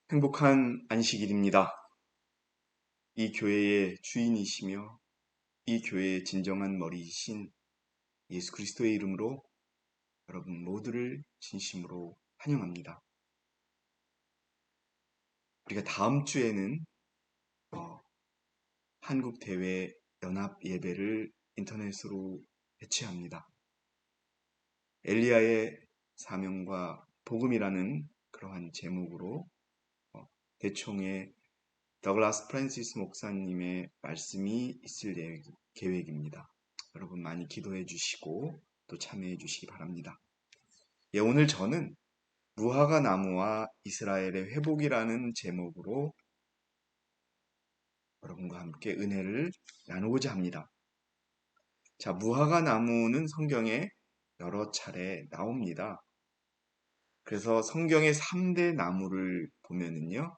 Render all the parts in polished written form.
행복한 안식일입니다. 이 교회의 주인이시며 이 교회의 진정한 머리이신 예수 그리스도의 이름으로 여러분 모두를 진심으로 환영합니다. 우리가 다음 주에는 한국 대회 연합 예배를 인터넷으로 개최합니다. 엘리야의 사명과 복음이라는 그러한 제목으로 대총의 더글라스 프랜시스 목사님의 말씀이 있을 계획입니다. 여러분 많이 기도해 주시고 또 참여해 주시기 바랍니다. 오늘 저는 무화과 나무와 이스라엘의 회복이라는 제목으로 여러분과 함께 은혜를 나누고자 합니다. 자, 무화과 나무는 성경에 여러 차례 나옵니다. 그래서 성경의 3대 나무를 보면은요,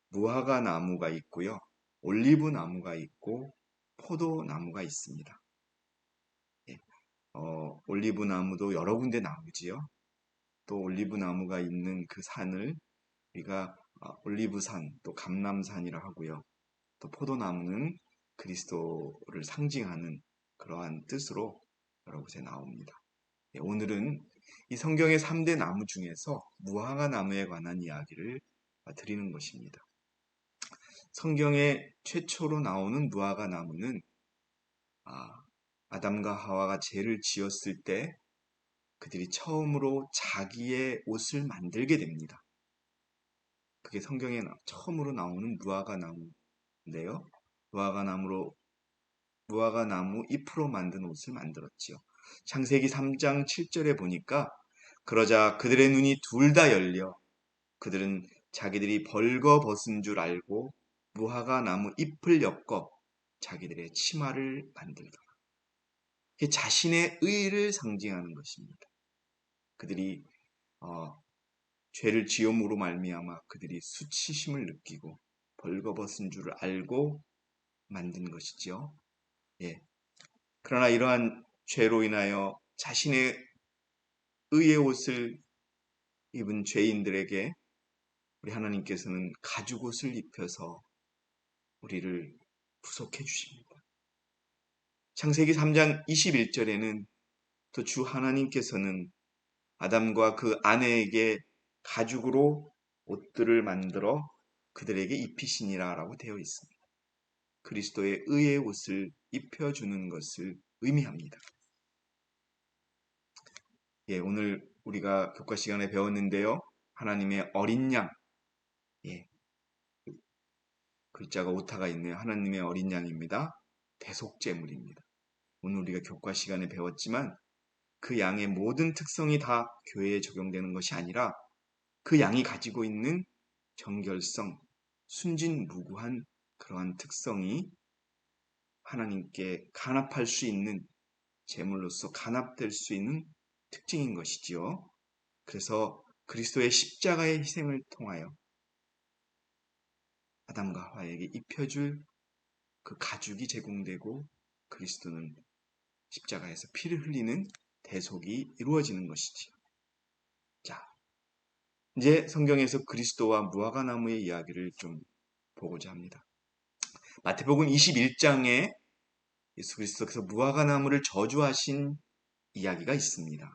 무화과 나무가 있고요, 올리브 나무가 있고 포도나무가 있습니다. 올리브 나무도 여러 군데 나오지요. 또 올리브 나무가 있는 그 산을 우리가 올리브산, 또 감람산이라 하고요. 또 포도나무는 그리스도를 상징하는 그러한 뜻으로 여러 곳에 나옵니다. 오늘은 이 성경의 3대 나무 중에서 무화과 나무에 관한 이야기를 드리는 것입니다. 성경에 최초로 나오는 무화과 나무는 아담과 하와가 죄를 지었을 때 그들이 처음으로 자기의 옷을 만들게 됩니다. 그게 성경에 처음으로 나오는 무화과 나무인데요. 무화과 나무 잎으로 만든 옷을 만들었지요. 창세기 3장 7절에 보니까 그러자 그들의 눈이 둘 다 열려 그들은 자기들이 벌거벗은 줄 알고 무화과 나무 잎을 엮어 자기들의 치마를 만들더라. 이게 자신의 의를 상징하는 것입니다. 그들이 죄를 지음으로 말미암아 그들이 수치심을 느끼고 벌거벗은 줄을 알고 만든 것이죠. 그러나 이러한 죄로 인하여 자신의 의의 옷을 입은 죄인들에게 우리 하나님께서는 가죽옷을 입혀서 우리를 구속해 주십니다. 창세기 3장 21절에는 또 주 하나님께서는 아담과 그 아내에게 가죽으로 옷들을 만들어 그들에게 입히시니라 라고 되어 있습니다. 그리스도의 의의 옷을 입혀주는 것을 의미합니다. 오늘 우리가 교과 시간에 배웠는데요. 하나님의 어린 양, 글자가 오타가 있네요. 하나님의 어린 양입니다. 대속제물입니다. 오늘 우리가 교과 시간에 배웠지만 그 양의 모든 특성이 다 교회에 적용되는 것이 아니라 그 양이 가지고 있는 정결성, 순진무구한 그러한 특성이 하나님께 간합할 수 있는 제물로서 간합될 수 있는 특징인 것이지요. 그래서 그리스도의 십자가의 희생을 통하여 아담과 하와에게 입혀줄 그 가죽이 제공되고 그리스도는 십자가에서 피를 흘리는 대속이 이루어지는 것이지요. 자, 이제 성경에서 그리스도와 무화과 나무의 이야기를 좀 보고자 합니다. 마태복음 21장에 예수 그리스도께서 무화과 나무를 저주하신 이야기가 있습니다.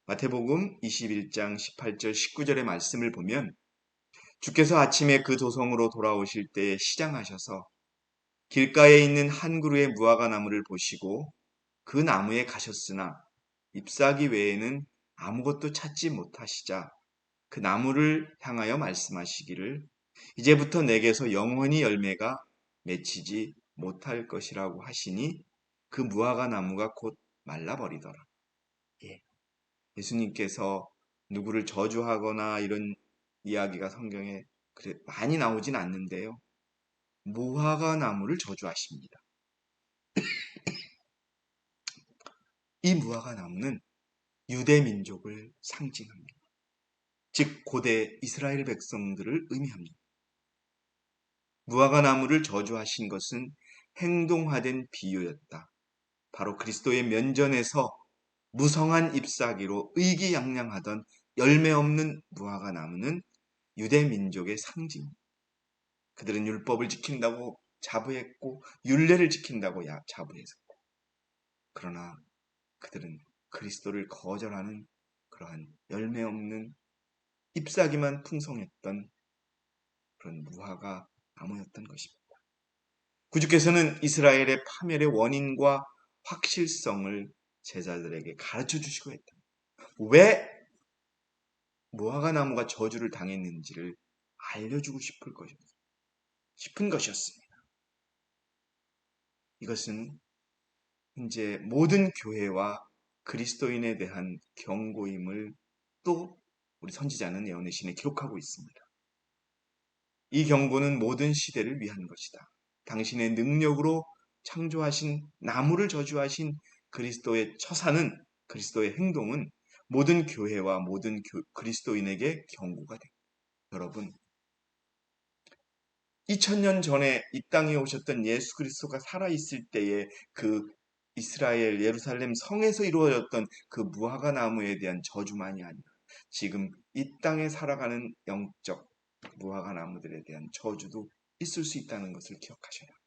마태복음 21장 18절 19절의 말씀을 보면 주께서 아침에 그 도성으로 돌아오실 때에 시장하셔서 길가에 있는 한 그루의 무화과 나무를 보시고 그 나무에 가셨으나 잎사귀 외에는 아무것도 찾지 못하시자 그 나무를 향하여 말씀하시기를 이제부터 내게서 영원히 열매가 맺히지 못할 것이라고 하시니 그 무화과 나무가 곧 말라버리더라. 예수님께서 누구를 저주하거나 이런 이야기가 성경에 많이 나오진 않는데요. 무화과 나무를 저주하십니다. 이 무화과 나무는 유대 민족을 상징합니다. 즉 고대 이스라엘 백성들을 의미합니다. 무화과 나무를 저주하신 것은 행동화된 비유였다. 바로 그리스도의 면전에서 무성한 잎사귀로 의기양양하던 열매 없는 무화과 나무는 유대 민족의 상징. 그들은 율법을 지킨다고 자부했고 율례를 지킨다고 자부했었고, 그러나 그들은 그리스도를 거절하는 그러한 열매 없는 잎사귀만 풍성했던 그런 무화과 나무였던 것입니다. 구주께서는 이스라엘의 파멸의 원인과 확실성을 제자들에게 가르쳐 주시고 했다. 왜 무화과 나무가 저주를 당했는지를 알려주고 싶은 것이었습니다. 이것은 이제 모든 교회와 그리스도인에 대한 경고임을 또 우리 선지자는 예언의 기록하고 있습니다. 이 경고는 모든 시대를 위한 것이다. 당신의 능력으로 창조하신 나무를 저주하신 그리스도의 처사는, 그리스도의 행동은 모든 교회와 모든 그리스도인에게 경고가 됩니다. 여러분, 2000년 전에 이 땅에 오셨던 예수 그리스도가 살아있을 때의 그 이스라엘 예루살렘 성에서 이루어졌던 그 무화과 나무에 대한 저주만이 아니라 지금 이 땅에 살아가는 영적 무화과 나무들에 대한 저주도 있을 수 있다는 것을 기억하셔야 합니다.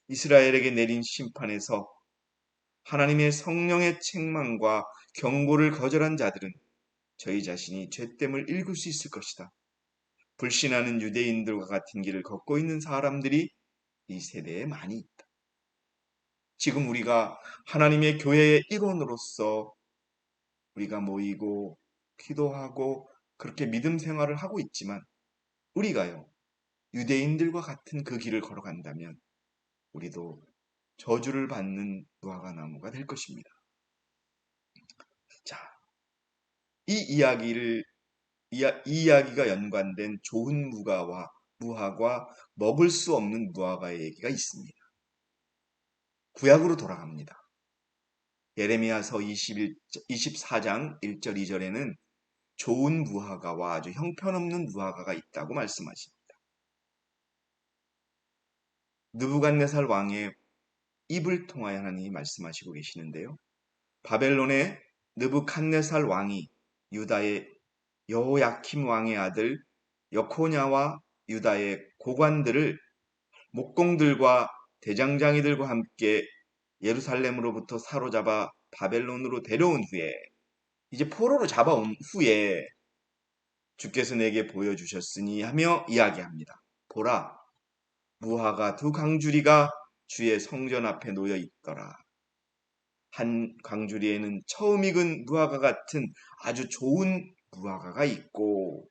이스라엘에게 내린 심판에서 하나님의 성령의 책망과 경고를 거절한 자들은 저희 자신이 죄됨을 읽을 수 있을 것이다. 불신하는 유대인들과 같은 길을 걷고 있는 사람들이 이 세대에 많이 있다. 지금 우리가 하나님의 교회의 일원으로서 우리가 모이고 기도하고 그렇게 믿음 생활을 하고 있지만, 우리가요 유대인들과 같은 그 길을 걸어간다면 우리도 저주를 받는 무화과 나무가 될 것입니다. 자, 이 이야기가 연관된 좋은 무화과, 먹을 수 없는 무화과의 얘기가 있습니다. 구약으로 돌아갑니다. 예레미야서 24장 1절 2절에는 좋은 무화과와 아주 형편없는 무화과가 있다고 말씀하십니다. 느부갓네살 왕의 입을 통하여 하나님이 말씀하시고 계시는데요. 바벨론의 느부갓네살 왕이 유다의 여호야킴 왕의 아들 여코냐와 유다의 고관들을 목공들과 대장장이들과 함께 예루살렘으로부터 사로잡아 바벨론으로 데려온 후에, 이제 포로로 잡아온 후에 주께서 내게 보여주셨으니 하며 이야기합니다. 보라, 무화과 두 강주리가 주의 성전 앞에 놓여 있더라. 한 강주리에는 처음 익은 무화과 같은 아주 좋은 무화과가 있고,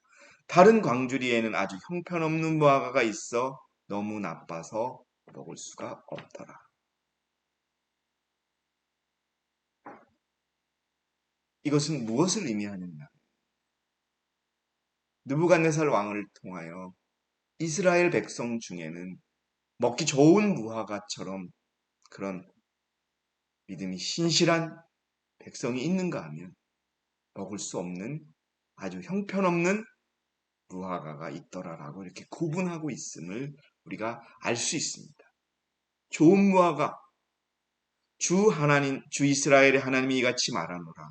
다른 광주리에는 아주 형편없는 무화과가 있어 너무 나빠서 먹을 수가 없더라. 이것은 무엇을 의미하느냐? 느부갓네살 왕을 통하여 이스라엘 백성 중에는 먹기 좋은 무화과처럼 그런 믿음이 신실한 백성이 있는가 하면 먹을 수 없는 아주 형편없는 무화과가 있더라라고 이렇게 구분하고 있음을 우리가 알 수 있습니다. 좋은 무화과, 주 이스라엘의 하나님이 이같이 말하노라.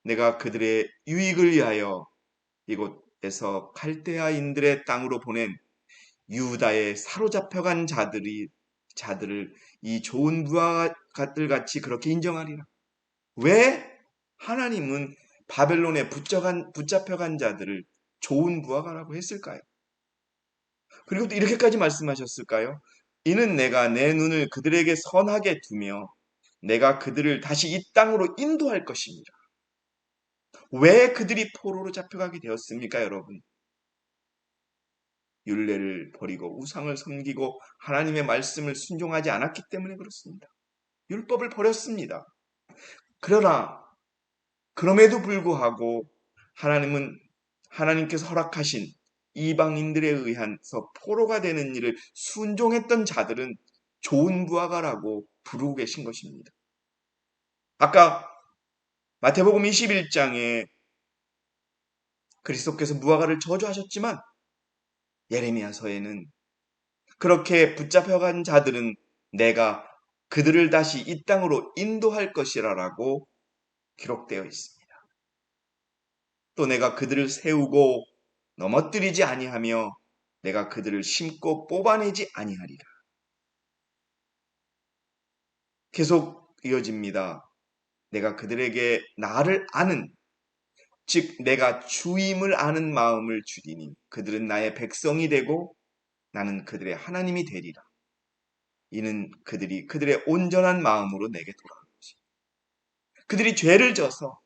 내가 그들의 유익을 위하여 이곳에서 칼데아인들의 땅으로 보낸 유다에 사로잡혀간 자들을 이 좋은 무화과들 같이 그렇게 인정하리라. 왜 하나님은 바벨론에 붙잡혀간 자들을 좋은 무화과라고 했을까요? 그리고 또 이렇게까지 말씀하셨을까요? 이는 내가 내 눈을 그들에게 선하게 두며 내가 그들을 다시 이 땅으로 인도할 것입니다. 왜 그들이 포로로 잡혀가게 되었습니까, 여러분? 율례를 버리고 우상을 섬기고 하나님의 말씀을 순종하지 않았기 때문에 그렇습니다. 율법을 버렸습니다. 그러나 그럼에도 불구하고 하나님께서 허락하신 이방인들에 의해서 포로가 되는 일을 순종했던 자들은 좋은 무화과라고 부르고 계신 것입니다. 아까 마태복음 21장에 그리스도께서 무화과를 저주하셨지만 예레미야서에는 그렇게 붙잡혀간 자들은 내가 그들을 다시 이 땅으로 인도할 것이라라고 기록되어 있습니다. 또 내가 그들을 세우고 넘어뜨리지 아니하며 내가 그들을 심고 뽑아내지 아니하리라. 계속 이어집니다. 내가 그들에게 나를 아는, 즉 내가 주임을 아는 마음을 주리니 그들은 나의 백성이 되고 나는 그들의 하나님이 되리라. 이는 그들이 그들의 온전한 마음으로 내게 돌아올 것이다. 그들이 죄를 져서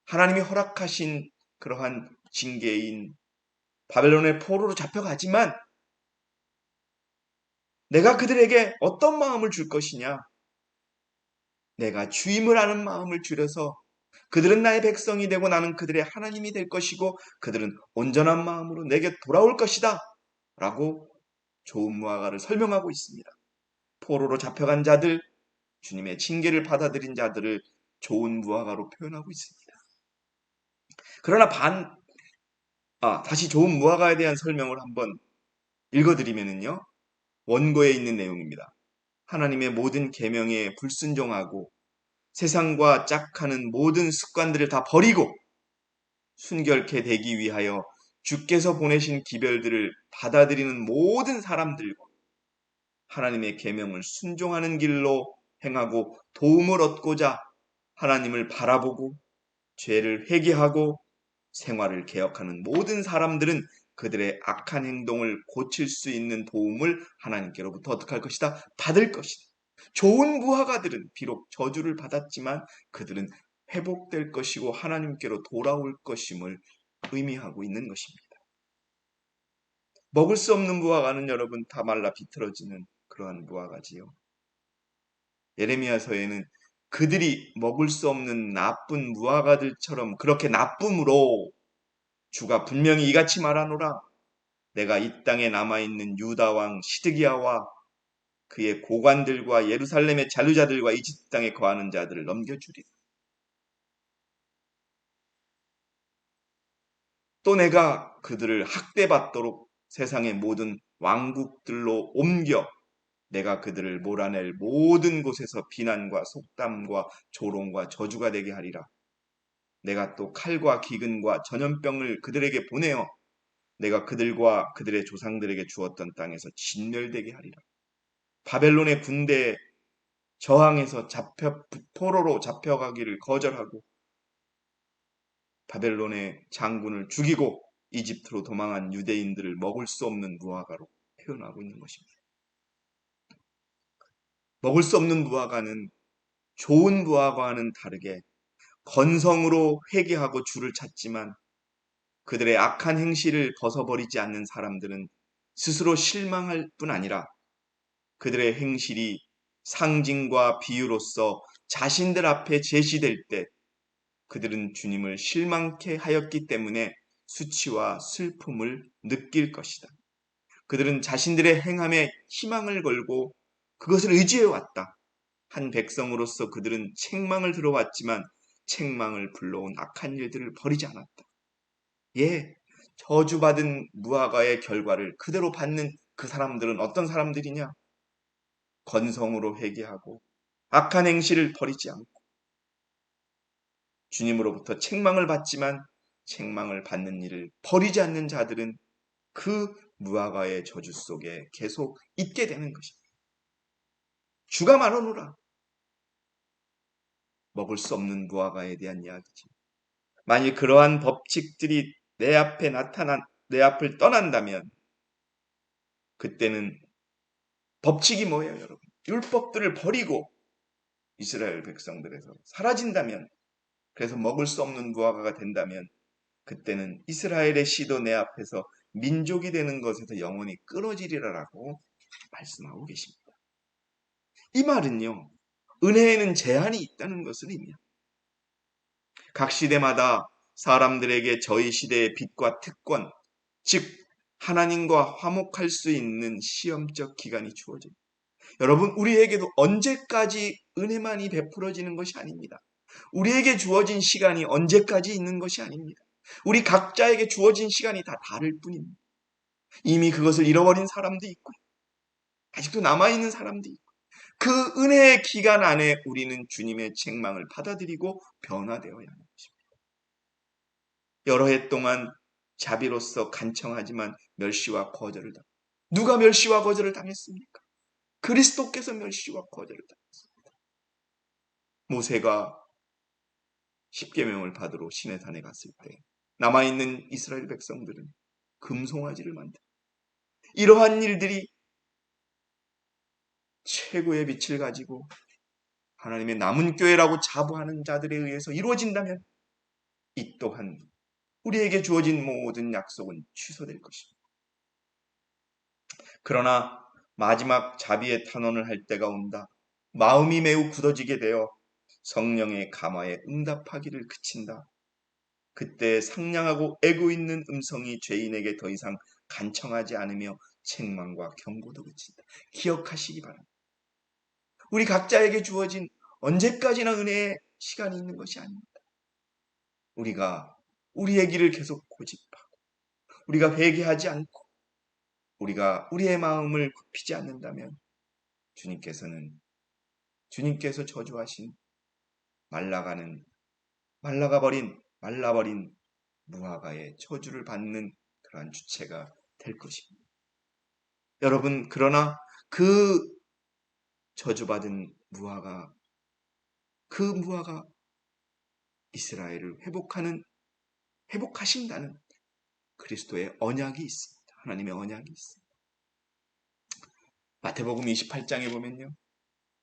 하나님이 허락하신 그러한 징계인 바벨론의 포로로 잡혀가지만 내가 그들에게 어떤 마음을 줄 것이냐? 내가 주임을 아는 마음을 주려서 그들은 나의 백성이 되고 나는 그들의 하나님이 될 것이고 그들은 온전한 마음으로 내게 돌아올 것이다. 라고 좋은 무화과를 설명하고 있습니다. 포로로 잡혀간 자들, 주님의 징계를 받아들인 자들을 좋은 무화과로 표현하고 있습니다. 그러나 다시 좋은 무화과에 대한 설명을 한번 읽어드리면요. 원고에 있는 내용입니다. 하나님의 모든 계명에 불순종하고 세상과 짝하는 모든 습관들을 다 버리고 순결케 되기 위하여 주께서 보내신 기별들을 받아들이는 모든 사람들과 하나님의 계명을 순종하는 길로 행하고 도움을 얻고자 하나님을 바라보고 죄를 회개하고 생활을 개혁하는 모든 사람들은 그들의 악한 행동을 고칠 수 있는 도움을 하나님께로부터 어떻게 할 것이다? 받을 것이다. 좋은 무화과들은 비록 저주를 받았지만 그들은 회복될 것이고 하나님께로 돌아올 것임을 의미하고 있는 것입니다. 먹을 수 없는 무화과는 여러분 다 말라 비틀어지는 그러한 무화과지요. 예레미야서에는 그들이 먹을 수 없는 나쁜 무화과들처럼 그렇게 나쁨으로 주가 분명히 이같이 말하노라. 내가 이 땅에 남아있는 유다 왕 시드기야와 그의 고관들과 예루살렘의 잔류자들과 이집 땅에 거하는 자들을 넘겨주리라. 또 내가 그들을 학대받도록 세상의 모든 왕국들로 옮겨 내가 그들을 몰아낼 모든 곳에서 비난과 속담과 조롱과 저주가 되게 하리라. 내가 또 칼과 기근과 전염병을 그들에게 보내어 내가 그들과 그들의 조상들에게 주었던 땅에서 진멸되게 하리라. 바벨론의 군대에 저항해서 포로로 잡혀가기를 거절하고 바벨론의 장군을 죽이고 이집트로 도망한 유대인들을 먹을 수 없는 무화과로 표현하고 있는 것입니다. 먹을 수 없는 무화과는 좋은 무화과와는 다르게 건성으로 회개하고 주를 찾지만 그들의 악한 행실을 벗어버리지 않는 사람들은 스스로 실망할 뿐 아니라 그들의 행실이 상징과 비유로서 자신들 앞에 제시될 때 그들은 주님을 실망케 하였기 때문에 수치와 슬픔을 느낄 것이다. 그들은 자신들의 행함에 희망을 걸고 그것을 의지해 왔다. 한 백성으로서 그들은 책망을 들어왔지만 책망을 불러온 악한 일들을 버리지 않았다. 예, 저주받은 무화과의 결과를 그대로 받는 그 사람들은 어떤 사람들이냐? 건성으로 회개하고 악한 행실을 버리지 않고 주님으로부터 책망을 받지만 책망을 받는 일을 버리지 않는 자들은 그 무화과의 저주 속에 계속 있게 되는 것입니다. 주가 말하노라. 먹을 수 없는 무화과에 대한 이야기지. 만일 그러한 법칙들이 내 앞에 내 앞을 떠난다면 그때는 법칙이 뭐예요, 여러분? 율법들을 버리고 이스라엘 백성들에서 사라진다면, 그래서 먹을 수 없는 무화과가 된다면 그때는 이스라엘의 시도 내 앞에서 민족이 되는 것에서 영원히 끊어지리라라고 말씀하고 계십니다. 이 말은요, 은혜에는 제한이 있다는 것을 의미합니다. 각 시대마다 사람들에게 저희 시대의 빛과 특권, 즉 하나님과 화목할 수 있는 시험적 기간이 주어집니다. 여러분, 우리에게도 언제까지 은혜만이 베풀어지는 것이 아닙니다. 우리에게 주어진 시간이 언제까지 있는 것이 아닙니다. 우리 각자에게 주어진 시간이 다 다를 뿐입니다. 이미 그것을 잃어버린 사람도 있고 아직도 남아있는 사람도 있고 그 은혜의 기간 안에 우리는 주님의 책망을 받아들이고 변화되어야 하는 것입니다. 여러 해 동안 자비로서 간청하지만 멸시와 거절을 당합니다. 누가 멸시와 거절을 당했습니까? 그리스도께서 멸시와 거절을 당했습니다. 모세가 십계명을 받으러 시내산에 갔을 때 남아있는 이스라엘 백성들은 금송아지를 만든 이러한 일들이 최고의 빛을 가지고 하나님의 남은 교회라고 자부하는 자들에 의해서 이루어진다면 이 또한 우리에게 주어진 모든 약속은 취소될 것입니다. 그러나 마지막 자비의 탄원을 할 때가 온다. 마음이 매우 굳어지게 되어 성령의 감화에 응답하기를 그친다. 그때 상냥하고 애고 있는 음성이 죄인에게 더 이상 간청하지 않으며 책망과 경고도 그친다. 기억하시기 바랍니다. 우리 각자에게 주어진 언제까지나 은혜의 시간이 있는 것이 아닙니다. 우리가 우리의 길을 계속 고집하고 우리가 회개하지 않고 우리가 우리의 마음을 굽히지 않는다면 주님께서 저주하신 말라버린 무화과의 저주를 받는 그러한 주체가 될 것입니다. 여러분, 그러나 그 저주받은 그 무화과 이스라엘을 회복하신다는 그리스도의 언약이 있습니다. 하나님의 언약이 있습니다. 마태복음 28장에 보면요,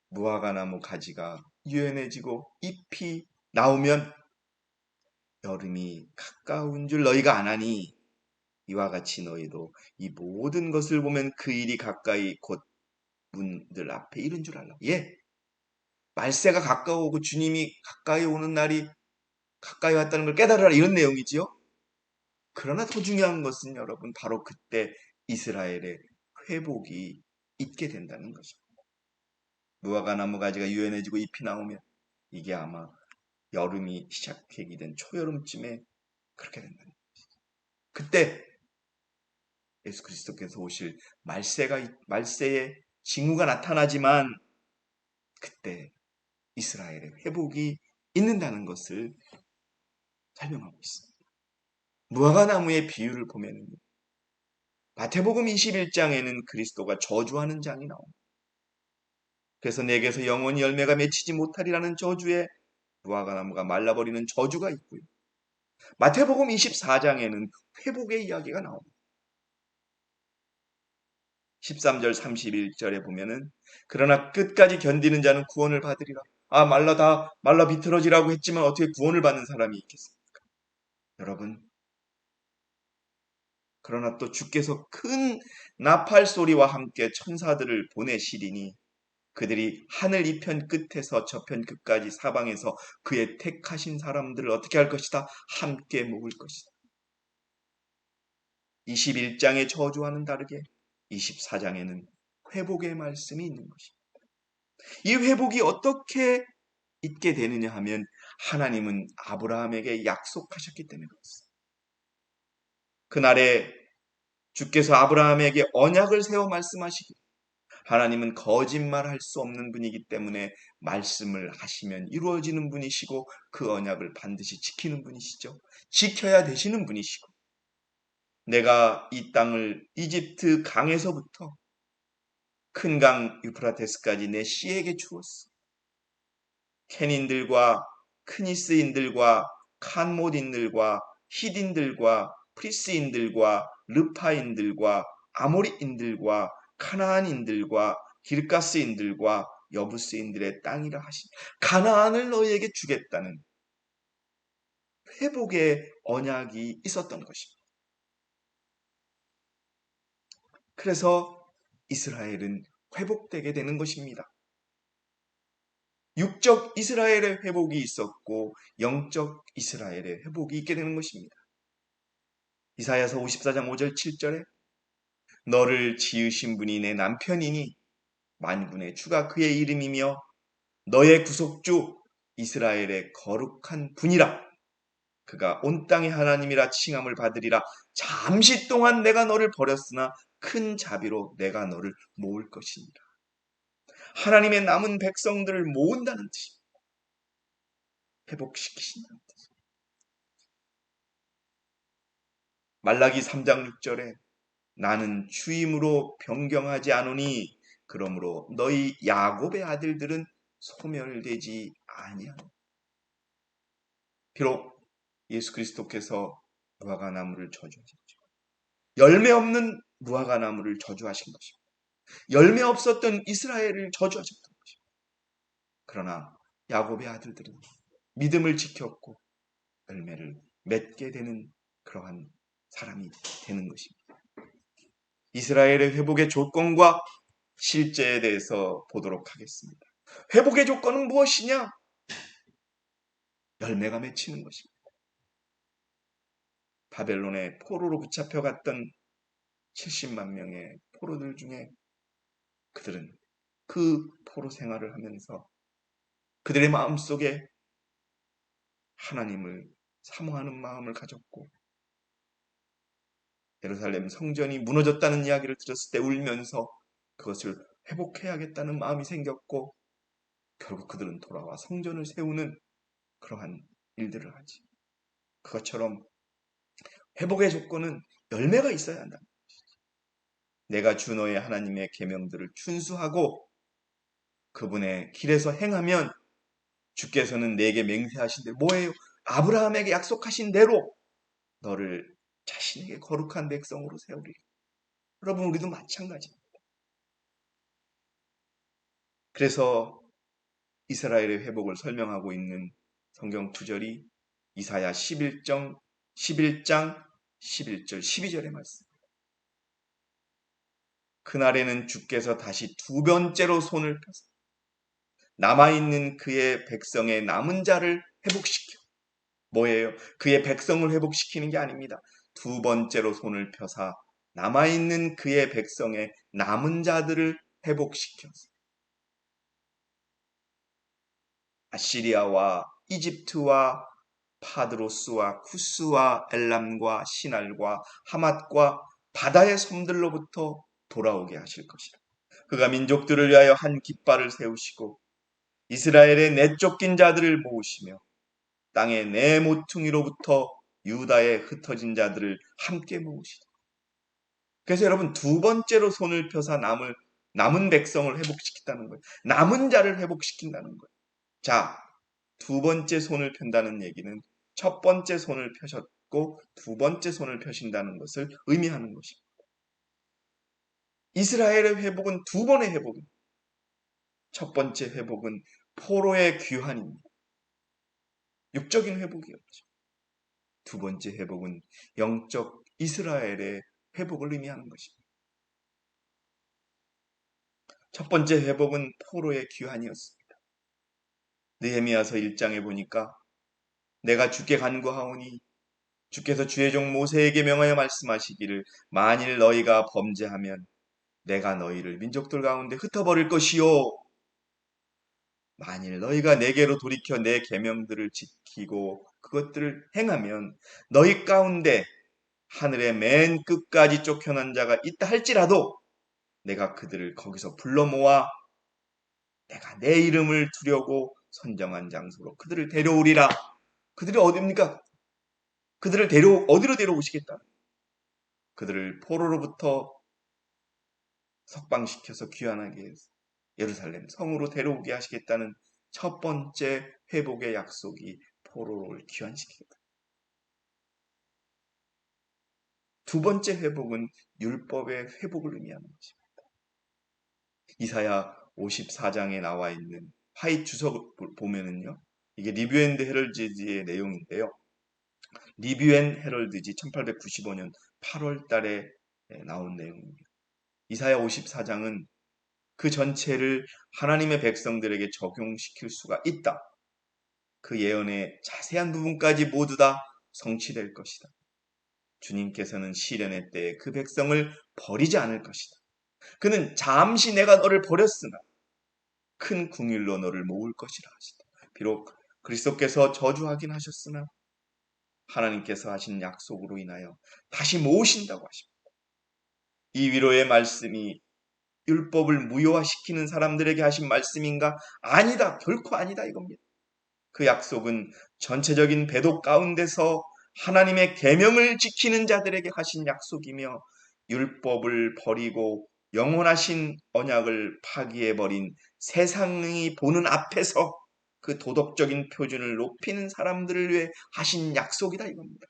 무화과 나무 가지가 유연해지고 잎이 나오면 여름이 가까운 줄 너희가 아나니 이와 같이 너희도 이 모든 것을 보면 그 일이 가까이 곧 문들 앞에 이른 줄 알라. 예, 말세가 가까우고 주님이 가까이 오는 날이 가까이 왔다는 걸 깨달으라, 이런 내용이지요. 그러나 더 중요한 것은 여러분, 바로 그때 이스라엘의 회복이 있게 된다는 것입니다. 무화과 나무 가지가 유연해지고 잎이 나오면 이게 아마 여름이 시작하게 된 초여름쯤에 그렇게 된다는 것이죠. 그때 예수 그리스도께서 오실 말세의 징후가 나타나지만 그때 이스라엘의 회복이 있는다는 것을 설명하고 있습니다. 무화과 나무의 비유를 보면 마태복음 21장에는 그리스도가 저주하는 장이 나옵니다. 그래서 내게서 영원히 열매가 맺히지 못하리라는 저주에 무화과 나무가 말라버리는 저주가 있고요. 마태복음 24장에는 회복의 이야기가 나옵니다. 13절 31절에 보면은 그러나 끝까지 견디는 자는 구원을 받으리라. 말라 비틀어지라고 했지만 어떻게 구원을 받는 사람이 있겠습니까? 여러분, 그러나 또 주께서 큰 나팔 소리와 함께 천사들을 보내시리니 그들이 하늘 이편 끝에서 저편 끝까지 사방에서 그의 택하신 사람들을 어떻게 할 것이다? 함께 모을 것이다. 21장의 저주와는 다르게 24장에는 회복의 말씀이 있는 것입니다. 이 회복이 어떻게 있게 되느냐 하면 하나님은 아브라함에게 약속하셨기 때문에 그렇습니다. 그날에 주께서 아브라함에게 언약을 세워 말씀하시기, 하나님은 거짓말할 수 없는 분이기 때문에 말씀을 하시면 이루어지는 분이시고 그 언약을 반드시 지키는 분이시죠. 지켜야 되시는 분이시고, 내가 이 땅을 이집트 강에서부터 큰 강 유프라테스까지 내 씨에게 주었어. 켄인들과 크니스인들과 칸못인들과 히딘들과 프리스인들과 르파인들과 아모리인들과 카나안인들과 기르가스인들과 여부스인들의 땅이라 하신 가나안을 너희에게 주겠다는 회복의 언약이 있었던 것입니다. 그래서 이스라엘은 회복되게 되는 것입니다. 육적 이스라엘의 회복이 있었고 영적 이스라엘의 회복이 있게 되는 것입니다. 이사야서 54장 5절 7절에 너를 지으신 분이 내 남편이니 만군의 주가 그의 이름이며 너의 구속주 이스라엘의 거룩한 분이라. 그가 온 땅의 하나님이라 칭함을 받으리라. 잠시 동안 내가 너를 버렸으나 큰 자비로 내가 너를 모을 것이니라. 하나님의 남은 백성들을 모은다는 뜻입니다. 회복시키신다는 뜻입니다. 말라기 3장 6절에 나는 주임으로 변경하지 않으니 그러므로 너희 야곱의 아들들은 소멸되지 아니하노라. 비록 예수 그리스도께서 무화과나무를 저주하셨죠. 열매 없는 무화과나무를 저주하신 것입니다. 열매 없었던 이스라엘을 저주하셨던 것입니다. 그러나 야곱의 아들들은 믿음을 지켰고 열매를 맺게 되는 그러한 사람이 되는 것입니다. 이스라엘의 회복의 조건과 실제에 대해서 보도록 하겠습니다. 회복의 조건은 무엇이냐? 열매가 맺히는 것입니다. 바벨론의 포로로 붙잡혀갔던 70만 명의 포로들 중에 그들은 그 포로 생활을 하면서 그들의 마음속에 하나님을 사모하는 마음을 가졌고 예루살렘 성전이 무너졌다는 이야기를 들었을 때 울면서 그것을 회복해야겠다는 마음이 생겼고 결국 그들은 돌아와 성전을 세우는 그러한 일들을 하지. 그것처럼 회복의 조건은 열매가 있어야 한다. 내가 주 너의 하나님의 계명들을 준수하고 그분의 길에서 행하면 주께서는 내게 맹세하신 대로 뭐예요? 아브라함에게 약속하신 대로 너를 자신에게 거룩한 백성으로 세우리라. 여러분 우리도 마찬가지입니다. 그래서 이스라엘의 회복을 설명하고 있는 성경 구절이 이사야 11장 11절 12절의 말씀. 그날에는 주께서 다시 두 번째로 손을 펴서 남아있는 그의 백성의 남은 자를 회복시켜. 뭐예요? 그의 백성을 회복시키는 게 아닙니다. 두 번째로 손을 펴사 남아있는 그의 백성의 남은 자들을 회복시켜서 아시리아와 이집트와 파드로스와 쿠스와 엘람과 시날과 하맛과 바다의 섬들로부터 돌아오게 하실 것이라. 그가 민족들을 위하여 한 깃발을 세우시고 이스라엘의 내쫓긴 자들을 모으시며 땅의 네 모퉁이로부터 유다에 흩어진 자들을 함께 모으시다. 그래서 여러분 두 번째로 손을 펴사 남은 백성을 회복시킨다는 거예요. 남은 자를 회복시킨다는 거예요. 자, 두 번째 손을 편다는 얘기는 첫 번째 손을 펴셨고 두 번째 손을 펴신다는 것을 의미하는 것입니다. 이스라엘의 회복은 두 번의 회복입니다. 첫 번째 회복은 포로의 귀환입니다. 육적인 회복이었죠. 두 번째 회복은 영적 이스라엘의 회복을 의미하는 것입니다. 첫 번째 회복은 포로의 귀환이었습니다. 느헤미야서 1장에 보니까 내가 주께 간구하오니 주께서 주의 종 모세에게 명하여 말씀하시기를 만일 너희가 범죄하면 내가 너희를 민족들 가운데 흩어버릴 것이요 만일 너희가 내게로 돌이켜 내 계명들을 지키고 그것들을 행하면 너희 가운데 하늘의 맨 끝까지 쫓겨난 자가 있다 할지라도 내가 그들을 거기서 불러 모아 내가 내 이름을 두려고 선정한 장소로 그들을 데려오리라. 그들이 어디입니까? 그들을 어디로 데려오시겠다? 그들을 포로로부터 석방시켜서 귀환하게 해서 예루살렘 성으로 데려오게 하시겠다는 첫 번째 회복의 약속이 포로를 귀환시키겠다. 두 번째 회복은 율법의 회복을 의미하는 것입니다. 이사야 54장에 나와 있는 화이 주석을 보면은요. 이게 리뷰 앤드 헤럴드지의 내용인데요. 리뷰 앤 헤럴드지 1895년 8월 달에 나온 내용입니다. 이사야 54장은 그 전체를 하나님의 백성들에게 적용시킬 수가 있다. 그 예언의 자세한 부분까지 모두 다 성취될 것이다. 주님께서는 시련의 때에 그 백성을 버리지 않을 것이다. 그는 잠시 내가 너를 버렸으나 큰 궁일로 너를 모을 것이라 하시다. 비록 그리스도께서 저주하긴 하셨으나 하나님께서 하신 약속으로 인하여 다시 모으신다고 하십니다. 이 위로의 말씀이 율법을 무효화시키는 사람들에게 하신 말씀인가? 아니다. 결코 아니다 이겁니다. 그 약속은 전체적인 배도 가운데서 하나님의 계명을 지키는 자들에게 하신 약속이며 율법을 버리고 영원하신 언약을 파기해버린 세상이 보는 앞에서 그 도덕적인 표준을 높이는 사람들을 위해 하신 약속이다 이겁니다.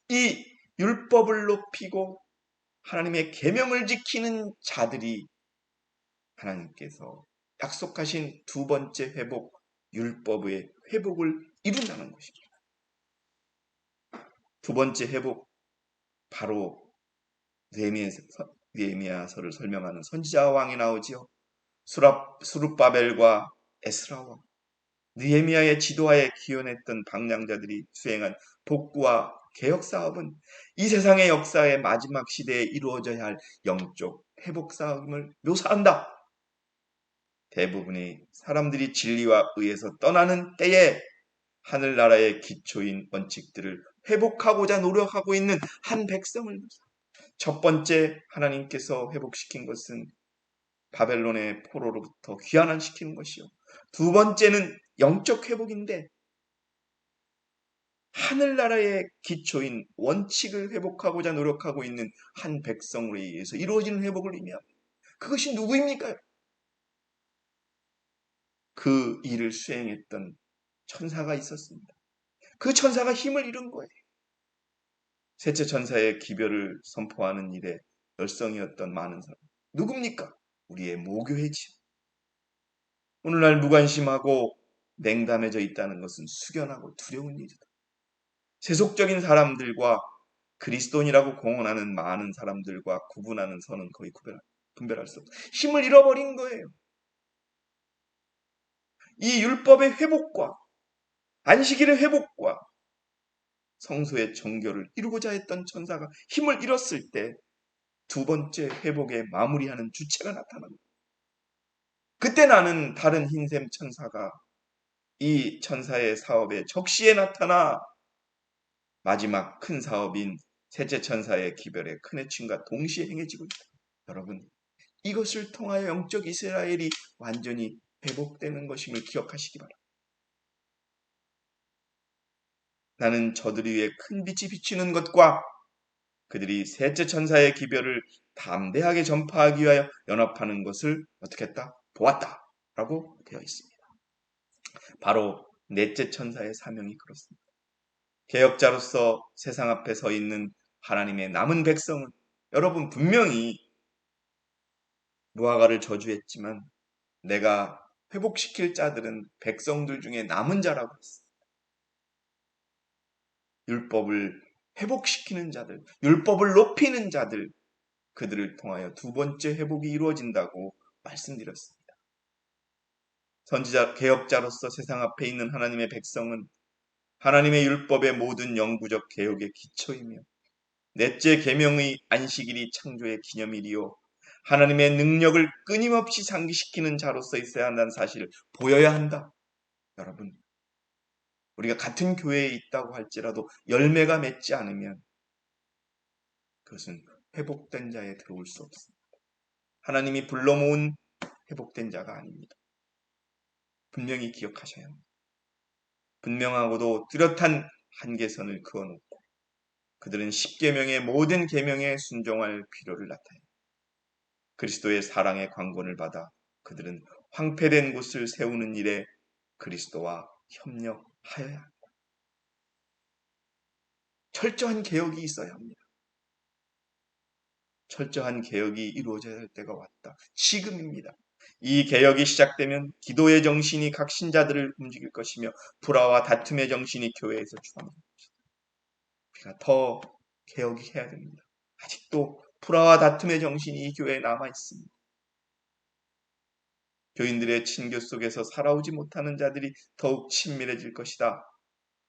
이 율법을 높이고 하나님의 계명을 지키는 자들이 하나님께서 약속하신 두 번째 회복, 율법의 회복을 이룬다는 것입니다. 두 번째 회복, 바로 느헤미야서를 설명하는 선지자 왕이 나오지요. 수룹바벨과 에스라와 느헤미야의 지도하에 기원했던 방랑자들이 수행한 복구와 개혁 사업은 이 세상의 역사의 마지막 시대에 이루어져야 할 영적 회복 사업을 묘사한다. 대부분의 사람들이 진리와 의에서 떠나는 때에 하늘나라의 기초인 원칙들을 회복하고자 노력하고 있는 한 백성을 묘사합니다. 첫 번째 하나님께서 회복시킨 것은 바벨론의 포로로부터 귀환시키는 것이요. 두 번째는 영적 회복인데 하늘나라의 기초인 원칙을 회복하고자 노력하고 있는 한 백성으로 의해서 이루어지는 회복을 의미합니다. 그것이 누구입니까? 그 일을 수행했던 천사가 있었습니다. 그 천사가 힘을 잃은 거예요. 셋째 천사의 기별을 선포하는 일에 열성이었던 많은 사람. 누굽니까? 우리의 모교회지요. 오늘날 무관심하고 냉담해져 있다는 것은 숙연하고 두려운 일이다. 세속적인 사람들과 그리스도인이라고 공언하는 많은 사람들과 구분하는 선은 거의 분별할 수 없다. 힘을 잃어버린 거예요. 이 율법의 회복과 안식일의 회복과 성소의 정결을 이루고자 했던 천사가 힘을 잃었을 때 두 번째 회복에 마무리하는 주체가 나타납니다. 그때 나는 다른 흰샘 천사가 이 천사의 사업에 적시에 나타나 마지막 큰 사업인 셋째 천사의 기별에 큰 해침과 동시에 행해지고 있다. 여러분, 이것을 통하여 영적 이스라엘이 완전히 회복되는 것임을 기억하시기 바랍니다. 나는 저들이 위해 큰 빛이 비치는 것과 그들이 셋째 천사의 기별을 담대하게 전파하기 위하여 연합하는 것을 어떻게 했다? 보았다. 라고 되어 있습니다. 바로 넷째 천사의 사명이 그렇습니다. 개혁자로서 세상 앞에 서 있는 하나님의 남은 백성은 여러분 분명히 무화과를 저주했지만 내가 회복시킬 자들은 백성들 중에 남은 자라고 했습니다. 율법을 회복시키는 자들, 율법을 높이는 자들, 그들을 통하여 두 번째 회복이 이루어진다고 말씀드렸습니다. 선지자, 개혁자로서 세상 앞에 있는 하나님의 백성은 하나님의 율법의 모든 영구적 개혁의 기초이며 넷째 계명의 안식일이 창조의 기념일이요 하나님의 능력을 끊임없이 상기시키는 자로서 있어야 한다는 사실을 보여야 한다. 여러분, 우리가 같은 교회에 있다고 할지라도 열매가 맺지 않으면 그것은 회복된 자에 들어올 수 없습니다. 하나님이 불러 모은 회복된 자가 아닙니다. 분명히 기억하셔야 합니다. 분명하고도 뚜렷한 한계선을 그어놓고 그들은 십계명의 모든 계명에 순종할 필요를 나타냅니다. 그리스도의 사랑의 광권을 받아 그들은 황폐된 곳을 세우는 일에 그리스도와 협력하여야 합니다. 철저한 개혁이 있어야 합니다. 철저한 개혁이 이루어져야 할 때가 왔다. 지금입니다. 이 개혁이 시작되면 기도의 정신이 각 신자들을 움직일 것이며 불화와 다툼의 정신이 교회에서 주합니다. 우리가 더 개혁이 해야 됩니다. 아직도 불화와 다툼의 정신이 이 교회에 남아 있습니다. 교인들의 친교 속에서 살아오지 못하는 자들이 더욱 친밀해질 것이다.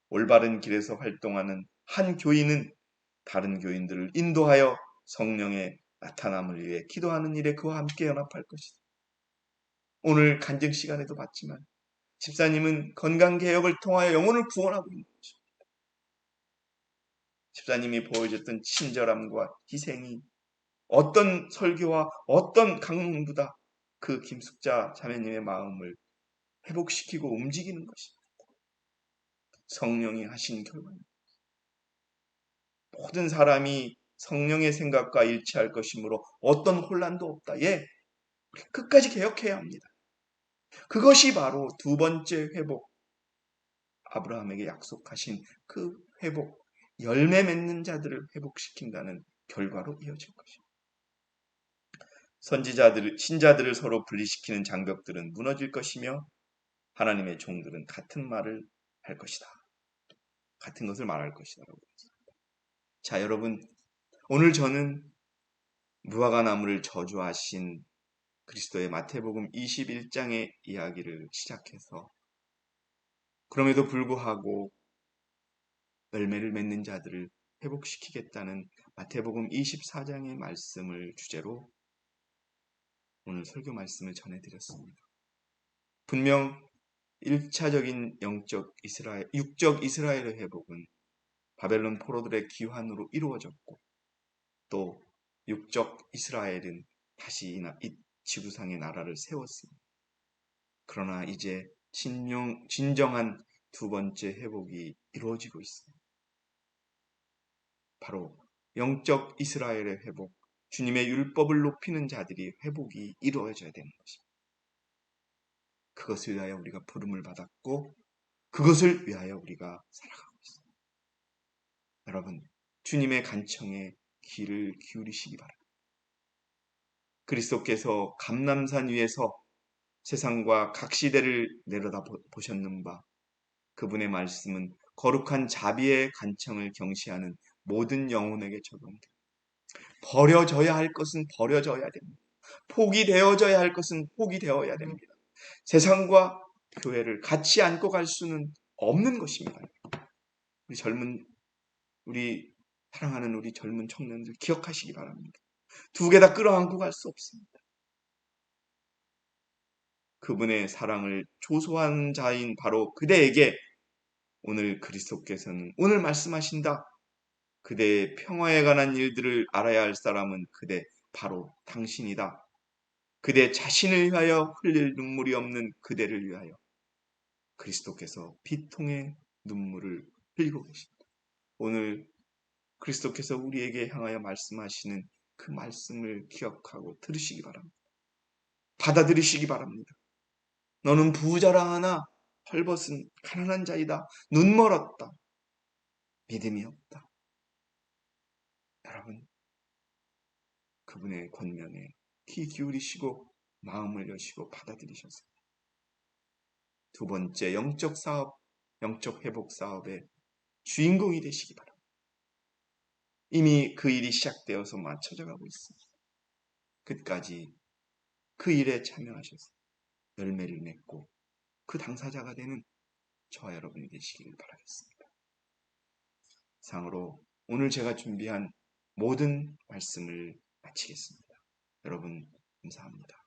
올바른 길에서 활동하는 한 교인은 다른 교인들을 인도하여 성령의 나타남을 위해 기도하는 일에 그와 함께 연합할 것이다. 오늘 간증 시간에도 봤지만 집사님은 건강개혁을 통하여 영혼을 구원하고 있는 것입니다. 집사님이 보여줬던 친절함과 희생이 어떤 설교와 어떤 강론보다 그 김숙자 자매님의 마음을 회복시키고 움직이는 것입니다. 성령이 하신 결과입니다. 모든 사람이 성령의 생각과 일치할 것이므로 어떤 혼란도 없다. 예, 끝까지 개혁해야 합니다. 그것이 바로 두 번째 회복, 아브라함에게 약속하신 그 회복, 열매 맺는 자들을 회복시킨다는 결과로 이어질 것입니다. 신자들을 서로 분리시키는 장벽들은 무너질 것이며 하나님의 종들은 같은 말을 할 것이다. 같은 것을 말할 것이다. 자, 여러분, 오늘 저는 무화과 나무를 저주하신 그리스도의 마태복음 21장의 이야기를 시작해서 그럼에도 불구하고 열매를 맺는 자들을 회복시키겠다는 마태복음 24장의 말씀을 주제로 오늘 설교 말씀을 전해드렸습니다. 분명 1차적인 육적 이스라엘의 회복은 바벨론 포로들의 기환으로 이루어졌고 또 육적 이스라엘은 다시 이 지구상의 나라를 세웠습니다. 그러나 이제 진정한 두 번째 회복이 이루어지고 있습니다. 바로 영적 이스라엘의 회복, 주님의 율법을 높이는 자들이 회복이 이루어져야 되는 것입니다. 그것을 위하여 우리가 부름을 받았고 그것을 위하여 우리가 살아가고 있습니다. 여러분, 주님의 간청에 귀를 기울이시기 바랍니다. 그리스도께서 감람산 위에서 세상과 각 시대를 내려다 보셨는 바 그분의 말씀은 거룩한 자비의 간청을 경시하는 모든 영혼에게 적용됩니다. 버려져야 할 것은 버려져야 됩니다. 포기되어져야 할 것은 포기되어야 됩니다. 세상과 교회를 같이 안고 갈 수는 없는 것입니다. 우리 사랑하는 우리 젊은 청년들 기억하시기 바랍니다. 두 개 다 끌어안고 갈 수 없습니다. 그분의 사랑을 조소한 자인 바로 그대에게 오늘 그리스도께서는 오늘 말씀하신다. 그대의 평화에 관한 일들을 알아야 할 사람은 그대 바로 당신이다. 그대 자신을 위하여 흘릴 눈물이 없는 그대를 위하여 그리스도께서 비통의 눈물을 흘리고 계십니다. 오늘 그리스도께서 우리에게 향하여 말씀하시는 그 말씀을 기억하고 들으시기 바랍니다. 받아들이시기 바랍니다. 너는 부자라 하나 헐벗은 가난한 자이다. 눈 멀었다. 믿음이 없다. 여러분, 그분의 권면에 귀 기울이시고 마음을 여시고 받아들이셔서 두 번째 영적 사업, 영적 회복 사업의 주인공이 되시기 바랍니다. 이미 그 일이 시작되어서 맞춰져 가고 있습니다. 끝까지 그 일에 참여하셔서 열매를 맺고 그 당사자가 되는 저와 여러분이 되시기를 바라겠습니다. 상으로 오늘 제가 준비한 모든 말씀을 마치겠습니다. 여러분 감사합니다.